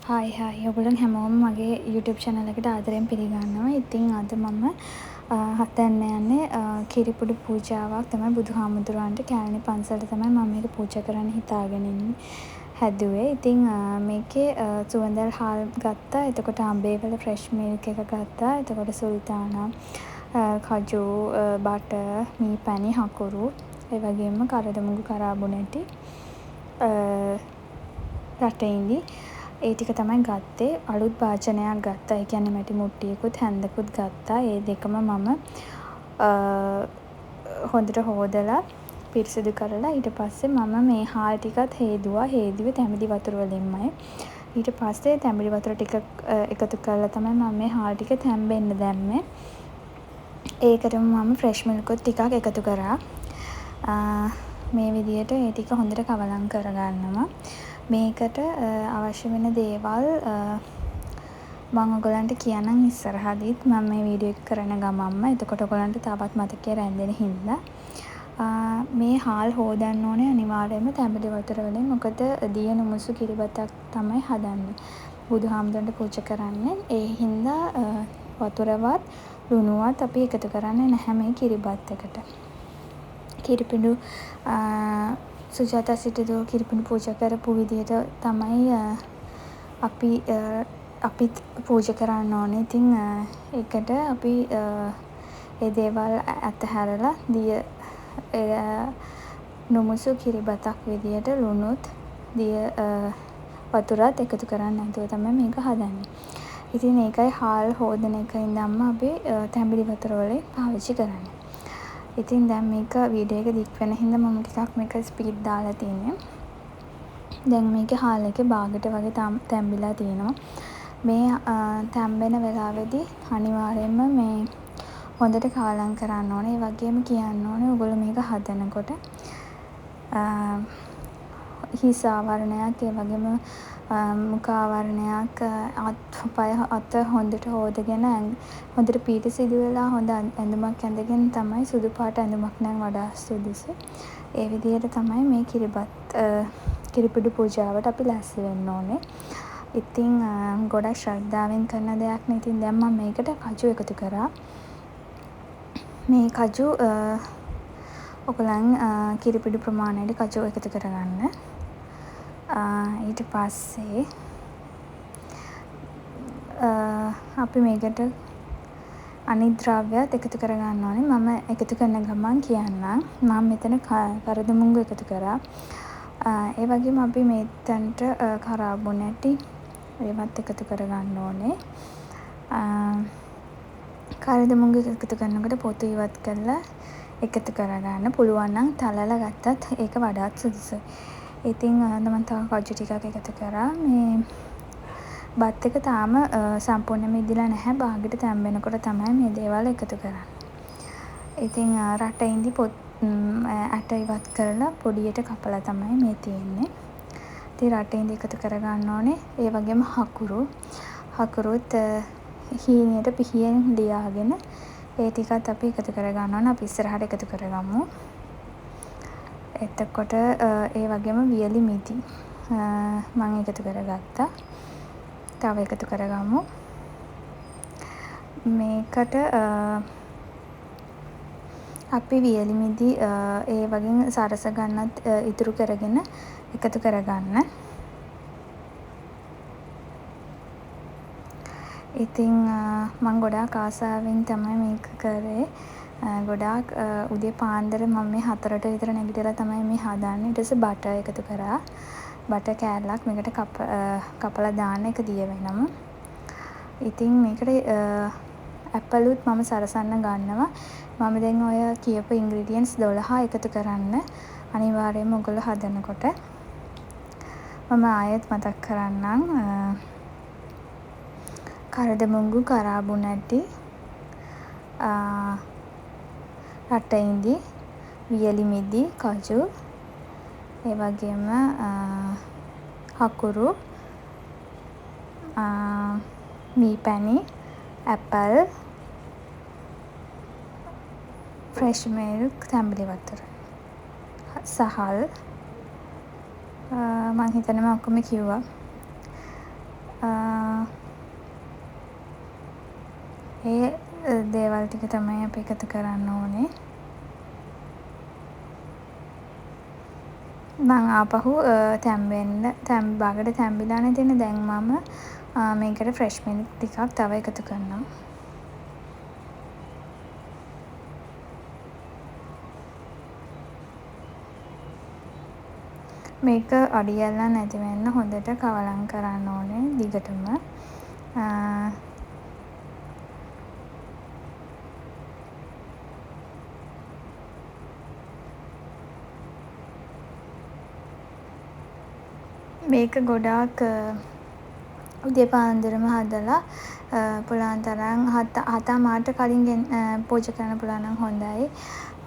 Hi ඔයගොල්ලන් හැමෝම මගේ YouTube channel එකට ආදරයෙන් පිළිගන්නවා. ඉතින් අද මම හදන්න යන්නේ කිරිපුඩු පූජාවක් තමයි බුදුහාමුදුරුවන්ට කැලණි පන්සලට තමයි මම මේක පූජා කරන්න හිතාගෙන හැදුවේ. ඉතින් මේකේ සුවඳල් හාල් ගත්තා. එතකොට අඹේවල ෆ්‍රෙෂ් මිල්ක් එක ගත්තා. එතකොට සුල්තානා කජු බටර් මී පැණි හකුරු ඒ වගේම කරදමුගු කරාබු නැටි රටඉඳි ඒ ටික තමයි ගත්තේ. අලුත් භාජනයක් ගත්තා. ඒ කියන්නේ මැටි මුට්ටියකුත් හැන්දකුත් ගත්තා. ඒ දෙකම මම හොඳට හෝදලා පිරිසිදු කරලා ඊට පස්සේ මම මේ හාල් ටිකත් හේදුවා. හේදුවේ තැඹිලි වතුර වලින්මයි. ඊට පස්සේ තැඹිලි වතුර ටික එකතු කරලා තමයි මම මේ හාල් ටික තැම්බෙන්න දැම්මේ. ඒකටම මම ෆ්‍රෙෂ් මිල්කුත් ටිකක් එකතු කරා. මේ විදියට ඒ ටික හොඳට කවලම් කරගන්නවා. මේකට අවශ්‍ය වෙන දේවල් මම ඔයගලන්ට කියන්නම් ඉස්සරහදීත් මම මේ වීඩියෝ එක කරන ගමන්ම. එතකොට ඔයගලන්ට තවත් මතකයේ රැඳෙන හින්දා. මේ හාල් හොදන්න ඕනේ අනිවාර්යයෙන්ම තැඹිලි වතුර වලින්. මොකද දිය නුමුසු කිරිබතක් තමයි හදන්නේ. බුදුහාමුදුරන්ට පූජා කරන්නේ. ඒ හින්දා වතුරවත් ලුණුවත් අපි එකතු කරන්නේ නැහැ මේ කිරිබත් එකට. කිරිපිඩු සුජාතා සිටුතුමෝ කිරිපිඩු පූජා කරපු විදියට තමයි අපිත් පූජා කරන්න ඕනේ. ඉතින් ඒකට අපි ඒ දේවල් අතහැරලා දිය නුමුසු කිරිබතක් විදියට ලුණුත් දිය වතුරත් එකතු කරන්නේ නැතුව තමයි මේක හදන්නේ. ඉතින් ඒකයි හාල් හොදන එක ඉඳන්ම අපි තැඹිලි වතුර වලින් පාවිච්චි කරන්නේ. ඉතින් දැන් මේක වීඩියෝ එක දික් වෙන හින්දා මම ටිකක් මේක ස්පීඩ් දාලා තියෙන්නේ. දැන් මේකේ හාල් එකේ බාගෙට වගේ තැම්බිලා තියෙනවා. මේ තැම්බෙන වෙලාවේදී අනිවාර්යයෙන්ම මේ හොඳට කවලම් කරන්න ඕනේ. ඒ වගේම කියන්න ඕනේ ඔයගොල්ලෝ මේක හදනකොට හිස් ආවරණයක් ඒ වගේම මුඛ ආවරණයක් අත හොඳට හොදගෙන හොඳට පිරිසිදු වෙලා හොඳ ඇඳුමක් ඇඳගෙන තමයි සුදු පාට ඇඳුමක් නම් වඩා සුදුසු. ඒ විදිහට තමයි මේ කිරිපිඩු පූජාවට අපි ලෑස්ති වෙන්න ඕනේ. ඉතින් ගොඩක් ශ්‍රද්ධාවෙන් කරන දෙයක් නේ. ඉතින් දැන් මම මේකට කජු එකතු කරා. මේ කජු ඔයගලන් කිරිපිඩු ප්‍රමාණයට කජු එකතු කරගන්න. ඊට පස්සේ අපි මේකට අනිත් ද්‍රව්‍යත් එකතු කරගන්න ඕනේ. මම එකතු කරන ගමන් කියන්නම්. මම මෙතන කරදමුංගු එකතු කරා. ඒ වගේම අපි මෙතනට කරාබු නැටි ඒවත් එකතු කරගන්න ඕනේ. කරදමුංගු එකතු කරනකොට පොතු ඉවත් කරලා එකතු කරගන්න. පුළුවන් නම් තලලා ගත්තත් ඒක වඩාත් සුදුසුයි. ඉතින් මම තව කජු ටිකක් එකතු කරා. මේ බත් එක තාම සම්පූර්ණයෙන්ම ඉදිලා නැහැ. බාගෙට තැම්බෙනකොට තමයි මේ දේවල් එකතු කරන්නේ. ඉතින් රටඉඳි ඇට ඉවත් කරලා පොඩියට කපලා තමයි මේ තියෙන්නේ. ඉතින් රටඉඳි එකතු කරගන්න ඕනේ. ඒ වගේම හකුරුත් හීනයට පිහියෙන් ලියාගෙන ඒ ටිකත් අපි එකතු කරගන්න ඕනේ. අපි ඉස්සරහට එකතු කරගමු. එතකොට ඒ වගේම වියලි මිදි මම එකතු කරගත්තා. තව එකතු කරගමු. මේකට අපි වියලි මිදි ඒ වගේ සරස ගන්නත් ඉතුරු කරගෙන එකතු කරගන්න. ඉතින් මම ගොඩාක් ආසාවෙන් තමයි මේක කරේ. ගොඩාක් උදේ පාන්දර මම මේ 4ට විතර නැගිටලා තමයි මේ හදන්නේ. ඊට පස්සේ බටර් එකතු කරා. බටර් කෑල්ලක් මේකට කපලා දාන්න එක දිය වෙනම. ඉතින් මේකට ඇපලුත් මම සරසන්න ගන්නවා. මම දැන් ඔය කියපු ඉන්ග්‍රීඩියන්ට්ස් 12 එකතු කරන්න අනිවාර්යයෙන්ම ඔයගොල්ලෝ හදනකොට. මම ආයෙත් මතක් කරන්නම්. කරදමුංගු කරාබු නැටි රටඉඳි වියලි මිදි කජු ඒ වගේම හකුරු මී පැණි ඇපල් ෆ්‍රෙෂ් මිල්ක් තැඹිලි වතුර සහල් මම හිතනවා ඔක්කොම කිව්වා. ඒ දේවල් ටික තමයි අපි එකතු කරන්න ඕනේ. මං ආපහු බාගට තැම්බිලානේ තියෙන්නේ. දැන් මම මේකට ෆ්‍රෙෂ් මිල්ක් ටිකක් තව එකතු කරනවා. මේක අඩි ඇල්ලක් නැති වෙන්න හොඳට කවලම් කරන්න ඕනේ දිගටම. මේක ගොඩාක් උදේ පාන්දරම හදලා පුළුවන් තරම් 7:00 කලින් පූජා කරන්න පුළුවන් නම් හොඳයි.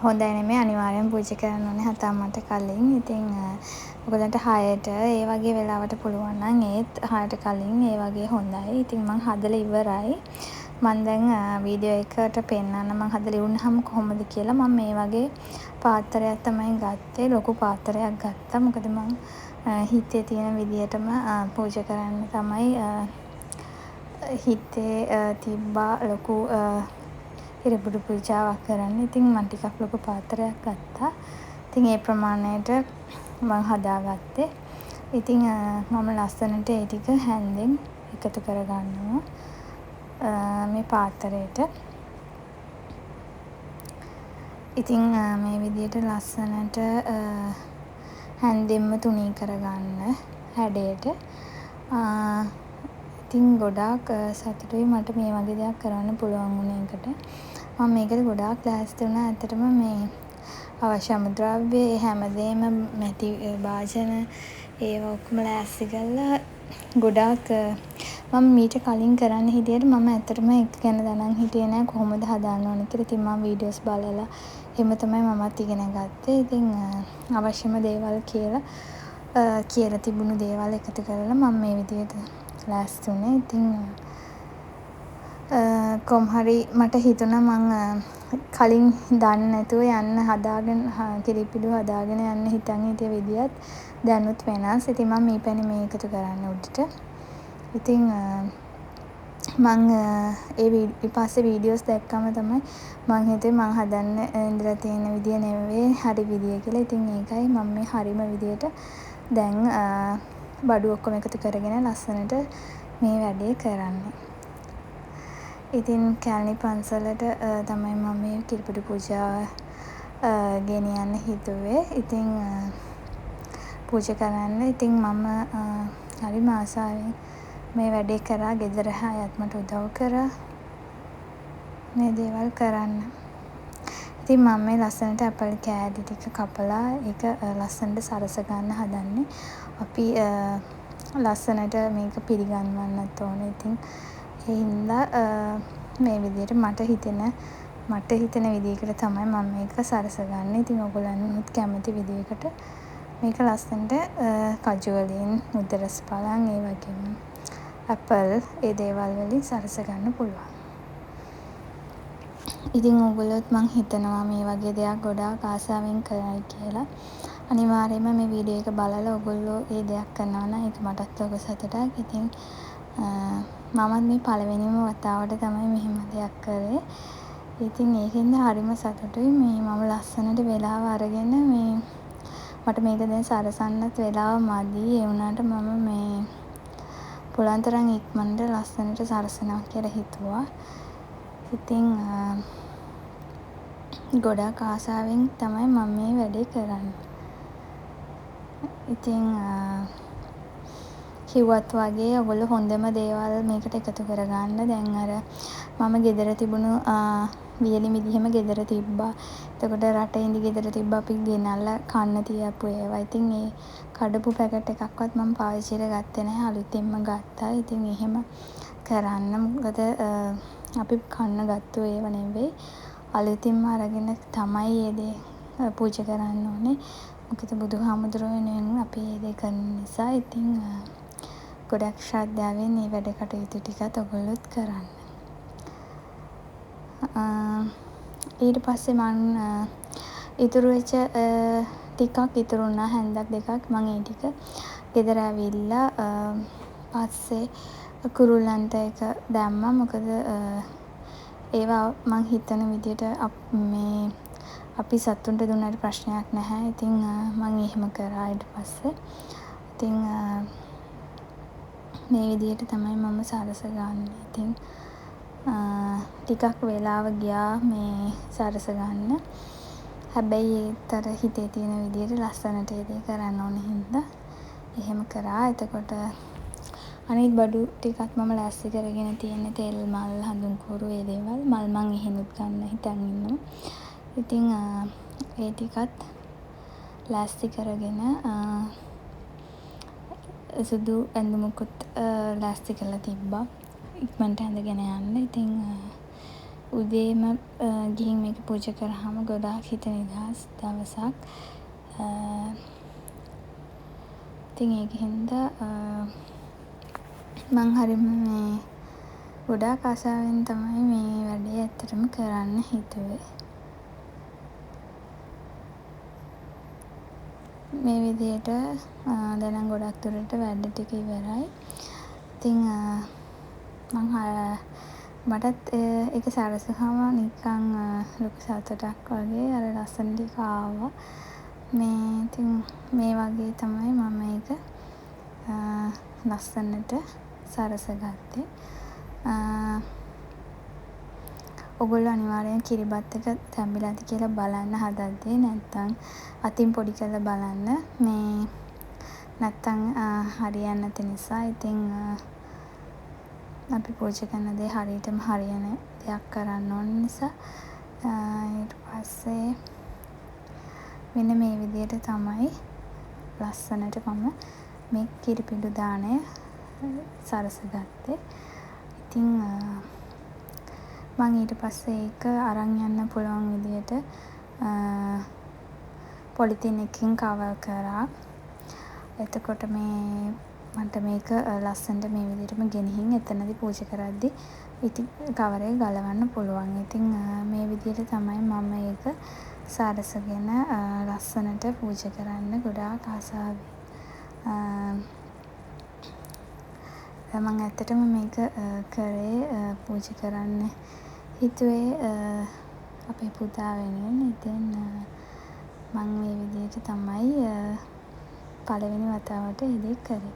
හොඳයි නෙමෙයි අනිවාර්යෙන් පූජා කරන්න ඕනේ 7:00 කලින්. ඉතින් ඔයගලන්ට 6ට ඒ වගේ වෙලාවට පුළුවන් නම් ඒත් 6ට කලින් ඒ වගේ හොඳයි. ඉතින් මං හදලා ඉවරයි. මං දැන් වීඩියෝ එකට පෙන්නන්න මං හදලා ඉවරනහම කොහොමද කියලා මම මේ වගේ පාත්‍රයක් තමයි ගත්තේ. ලොකු පාත්‍රයක් ගත්තා. මොකද මං හිතේ තියෙන විදියටම පූජා කරන්න තමයි හිතේ තිබ්බා ලොකු ඉරබුඩු පූජාවක් කරන්න. ඉතින් මං ටිකක් ලොකු පාත්‍රයක් ගත්තා. ඉතින් ඒ ප්‍රමාණයට මං හදාගත්තේ. ඉතින් මම ලස්සනට ඒ ටික හැන්දෙන් එකතු කරගන්නවා මේ පාත්‍රයට. ඉතින් මේ විදියට ලස්සනට හැන්දෙන්ම තුනී කරගන්න හැඩයට. ඉතින් ගොඩාක් සතුටුයි මට මේ වගේ දෙයක් කරන්න පුළුවන් වුණ එකට. මම මේකට ගොඩාක් ලෑස්ති වුණා. ඇත්තටම මේ අවශ්‍ය අමුද්‍රව්‍ය හැමදේම මැටි භාජන ඒවා ඔක්කොම ලෑස්ති කරලා ගොඩාක් මම මීට කලින් කරන්න හිටියට මම ඇත්තටම ඒක ගැන දැනන් හිටියේ නෑ කොහොමද හදාන්න ඕනේ කියලා. ඉතින් මම වීඩියෝස් බලලා එහෙම තමයි මමත් ඉගෙන ගත්තේ. ඉතින් අවශ්‍යම දේවල් කියලා තිබුණු දේවල් එකතු කරලා මම මේ විදියට ලෑස්ති වුණේ. ඉතින් කොහොම හරි මට හිතුණා මං කලින් දන්නේ නැතුව යන්න හදාගෙන කිරිපිඩු හදාගෙන යන්න හිතන් හිටිය විදියත් දැනුත් වෙනස්. ඉතින් මම මේ පැණි මේ එකතු කරන්න උඩට. ඉතින් මං ඊට පස්සේ වීඩියෝස් දැක්කම තමයි මං හිතුවේ මං හදන්න ඉඳලා තියෙන විදිය නෙවෙයි හරි විදිය කියලා. ඉතින් ඒකයි මම මේ හරිම විදියට දැන් බඩු ඔක්කොම එකතු කරගෙන ලස්සනට මේ වැඩේ කරන්නේ. ඉතින් කැලණි පන්සලට තමයි මම මේ කිරිපිඩු පූජාව ගෙනියන්න හිතුවේ. ඉතින් පූජා කරන්න. ඉතින් මම හරිම ආසාවෙන් මේ වැඩේ කරා. ගෙදර අයත් මට උදව් කරා මේ දේවල් කරන්න. ඉතින් මම මේ ලස්සනට ඇපල් කෑලි ටික කපලා ඒක ලස්සනට සරස ගන්න හදන්නේ. අපි ලස්සනට මේක පිළිගන්වන්නත් ඕනේ. ඉතින් ඒ හින්දා මේ විදියට මට හිතෙන විදියකට තමයි මම මේක සරස ගන්න. ඉතින් ඔයගොල්ලන්ට කැමති විදියකට මේක ලස්සනට කජු වලින් උදරස් පලන් ඒ වගේම ඇපල් ඒ දේවල් වලින් සරස ගන්න පුළුවන්. ඉතින් ඔයගොල්ලොත් මං හිතනවා මේ වගේ දෙයක් ගොඩාක් ආසාවෙන් කරයි කියලා. අනිවාර්යයෙන්ම මේ වීඩියෝ එක බලලා ඔයගොල්ලෝ ඒ දෙයක් කරනවා නම් ඒක මටත් ලොකු සතුටක්. ඉතින් මමත් මේ පළවෙනිම වතාවට තමයි මෙහෙම දෙයක් කරේ. ඉතින් ඒකෙන්ද හරිම සතුටුයි. මේ මම ලස්සනට වෙලාව අරගෙන මේ මට මේක දැන් සරසන්නත් වෙලාව මදි. ඒ වුණාට මම මේ පුළුවන් තරම් ඉක්මනට ලස්සනට සරසනවා කියලා හිතුවා. ඉතින් ගොඩාක් ආසාවෙන් තමයි මම මේ වැඩේ කරන්නේ. ඉතින් කිව්වත් වගේ ඔයගොල්ලෝ හොඳම දේවල් මේකට එකතු කරගන්න. දැන් අර මම ගෙදර තිබුණු වියලි මිදිහෙම ගෙදර තිබ්බා. එතකොට රටේ ඉඳි ගෙදර තිබ්බා අපි ගෙනල්ලා කන්න තියපු ඒවා. ඉතින් ඒ කඩපු පැකට් එකක්වත් මම පාවිච්චියට ගත්තේ නැහැ. අලුතින්ම ගත්තා. ඉතින් එහෙම කරන්න. මොකද අපි කන්න ගත්තු ඒවා නෙවෙයි. අලුතින්ම අරගෙන තමයි ඒ දේ පූජා කරන්න ඕනේ. මොකද බුදුහාමුදුරුවෝ වෙනුවෙන් අපි ඒ දේ කරන නිසා. ඉතින් ගොඩක් ශ්‍රද්ධාවෙන් මේ වැඩ කටයුතු ටිකත් ඔයගොල්ලොත් කරන්න. ඊට පස්සේ මං ඉතුරු වෙච්ච ටිකක් ඉතුරු වුණා හැන්දක් දෙකක්. මං ඒ ටික ගෙදර ඇවිල්ලා පස්සේ කුරුල්ලන්ට ඒක දැම්මා. මොකද ඒවා මං හිතන විදියට අපි සතුන්ට දුන්නට ප්‍රශ්නයක් නැහැ. ඉතින් මං එහෙම කරා ඊට පස්සේ. ඉතින් මේ විදියට තමයි මම සරසගන්නේ. ඉතින් ටිකක් වෙලාව ගියා මේ සරසගන්න. හැබැයි ඒත් අර හිතේ තියෙන විදියට ලස්සනට ඒ දේ කරන්න ඕන හින්දා එහෙම කරා. එතකොට අනිත් බඩු ටිකත් මම ලෑස්ති කරගෙන තියෙන්නේ. තෙල්, මල්, හඳුන්කුරු ඒ දේවල්. මල් මං එහෙනුත් ගන්න හිතන් ඉන්නවා. ඉතින් ඒ ටිකත් ලෑස්ති කරගෙන සුදු ඇඳුමකුත් ලෑස්ති කරලා තිබ්බා. ඉක්මනට ඇඳගෙන යන්න. ඉතින් උදේම ගිහින් මේක පූජා කරාම ගොඩාක් හිත නිදහස් දවසක්. ඉතින් ඒක හින්දා මං හරිම මේ ගොඩාක් ආසාවෙන් තමයි මේ වැඩේ ඇත්තටම කරන්න හිතුවේ. මේ විදියට දැන් නම් ගොඩක් දුරට වැඩ ටික ඉවරයි. ඉතින් මටත් ඒක සරසහම නිකන් ලොකු සතුටක් වගේ අර ලස්සන ටික ආවා. ඉතින් මේ වගේ තමයි මම ඒක ලස්සනට සරසගත්තේ. ඔයගොල්ලෝ අනිවාර්යෙන් කිරිබත් එක තැම්බිලාද කියලා බලන්න හදද්දී. නැත්තම් අතින් පොඩි කරලා බලන්න. නැත්තම් හරියන්නේ නැති නිසා. ඉතින් අපි පූජා කරන දේ හරියටම හරියන දෙයක් කරන්න ඕන නිසා ඊට පස්සේ මෙන්න මේ විදියට තමයි ලස්සනට මම මේ කිරිපිඬු දාණය සරසගත්තේ. ඉතින් මං ඊට පස්සේ ඒක අරන් යන්න පුළුවන් විදියට පොලිතින් එකකින් කවර් කරා. එතකොට මට මේක ලස්සනට මේ විදිහටම ගෙනිහින් එතනදී පූජා කරද්දී ඉතින් කවර් එක ගලවන්න පුළුවන්. ඉතින් මේ විදිහට තමයි මම ඒක සරසගෙන ලස්සනට පූජා කරන්න ගොඩාක් ආසාවෙන්. මම ඇත්තටම මේක කරේ පූජා කරන්න හිතුවේ අපේ පුතා වෙනුවෙන්. ඉතින් මම මේ විදිහට තමයි පළවෙනි වතාවට ඒ දේ කරේ.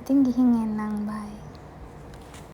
ඉතින් ගිහින් එන්නම් බයි.